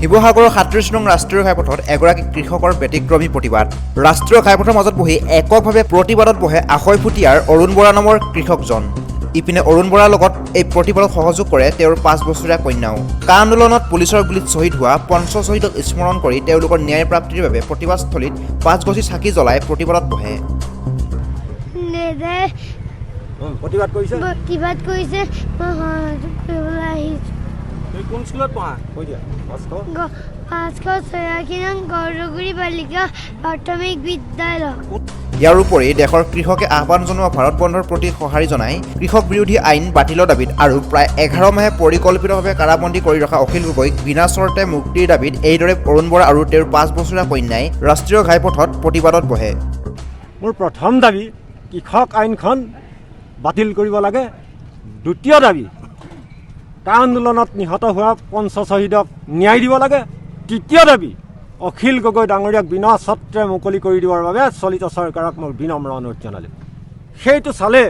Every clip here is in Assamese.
শিৱসাগৰৰ ৩৭ নং ৰাষ্ট্ৰীয় ঘাইপথত এগৰাকী কৃষকৰ ব্যতিক্ৰমী প্ৰতিবাদ। ৰাষ্ট্ৰীয় ঘাইপথৰ মাজত বহি এককভাৱে প্ৰতিবাদত বহে আশৈফুটীয়াৰ অৰুণ বৰা নামৰ কৃষকজন। ইপিনে অৰুণ বৰাৰ লগত এই প্ৰতিবাদত সহযোগ কৰে তেওঁৰ ৫ বছৰীয়া কন্যাও। কা আন্দোলনত পুলিচৰ গুলীত শ্বহীদ হোৱা পঞ্চশ্বহীদক স্মৰণ কৰি তেওঁলোকৰ ন্যায় প্ৰাপ্তিৰ বাবে প্ৰতিবাদস্থলীত ৫ গছি চাকি জ্বলাই প্ৰতিবাদত বহে। প্ৰতিবাদ কৰিছে কোন স্কুলত পঢ়া? কৈ দিয়া গৌৰগুৰি বালিকা প্ৰাথমিক বিদ্যালয়। ইয়াৰ উপৰি দেশৰ কৃষকে আহ্বান জনোৱা ভাৰত বন্ধৰ প্ৰতি সঁহাৰি জনাই কৃষক বিৰোধী আইন বাতিলৰ দাবীত আৰু প্ৰায় ১১ মাহে পৰিকল্পিতভাৱে কাৰাবন্দী কৰি ৰখা অখিল গগৈক বিনা চৰ্তে মুক্তিৰ দাবীত এইদৰে অৰুণ বৰা আৰু তেওঁৰ ৫ বছৰীয়া কন্যাই ৰাষ্ট্ৰীয় ঘাইপথত প্ৰতিবাদত বহে। মোৰ প্ৰথম দাবী কৃষক আইনখন বাতিল কৰিব লাগে। দ্বিতীয় দাবী কা আন্দোলনত নিহত হোৱা পঞ্চশ্বহীদক ন্যায় দিব লাগে। তৃতীয় দাবী অখিল গগৈ ডাঙৰীয়াক বিনা চৰ্তে মুকলি কৰি দিবৰ বাবে চলিত চৰকাৰক মই বিনম্ৰ অনুৰোধ জনালোঁ। সেইটো চালে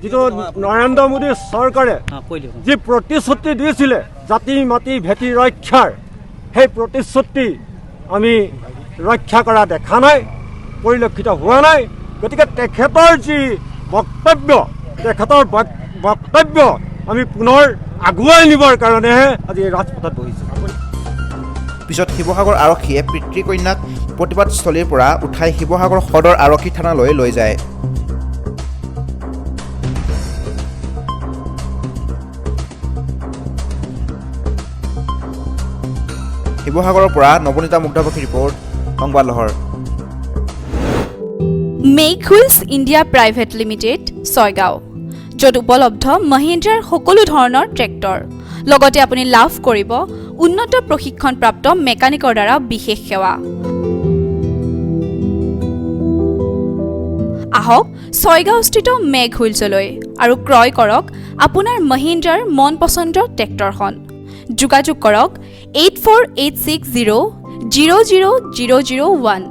যিটো নৰেন্দ্ৰ মোদীৰ চৰকাৰে যি প্ৰতিশ্ৰুতি দিছিলে জাতি মাটি ভেটি ৰক্ষাৰ, সেই প্ৰতিশ্ৰুতি আমি ৰক্ষা কৰা দেখা নাই, পৰিলক্ষিত হোৱা নাই। গতিকে তেখেতৰ যি বক্তব্য, তেখেতৰ বক্তব্য আমি পুনৰ আগুৱাই নিবৰ কাৰণেহে আজি এই ৰাজপথত বহিছোঁ। পিছত শিৱসাগৰ আৰক্ষীয়ে পিতৃ কন্যাক প্ৰতিবাদস্থলীৰ পৰা উঠাই শিৱসাগৰ সদৰ আৰক্ষী থানালৈ লৈ যায়। শিৱসাগৰৰ পৰা নৱনীতা মুগ্ধাপক্ষী ৰিপৰ্ট, সংবাদ লহৰ। Make wheels India private limited, Chaygaon, য'ত উপলব্ধ মহিন্দ্ৰাৰ সকলো ধৰণৰ ট্ৰেক্টৰ। লগতে আপুনি লাভ কৰিব উন্নত প্ৰশিক্ষণপ্ৰাপ্ত মেকানিকৰ দ্বাৰা বিশেষ সেৱা। আহক ছয়গাঁওস্থিত মেক হুইলছলৈ আৰু ক্ৰয় কৰক আপোনাৰ মহিন্দ্ৰাৰ মন পচন্দৰ ট্ৰেক্টৰখন। যোগাযোগ কৰক 8486000001।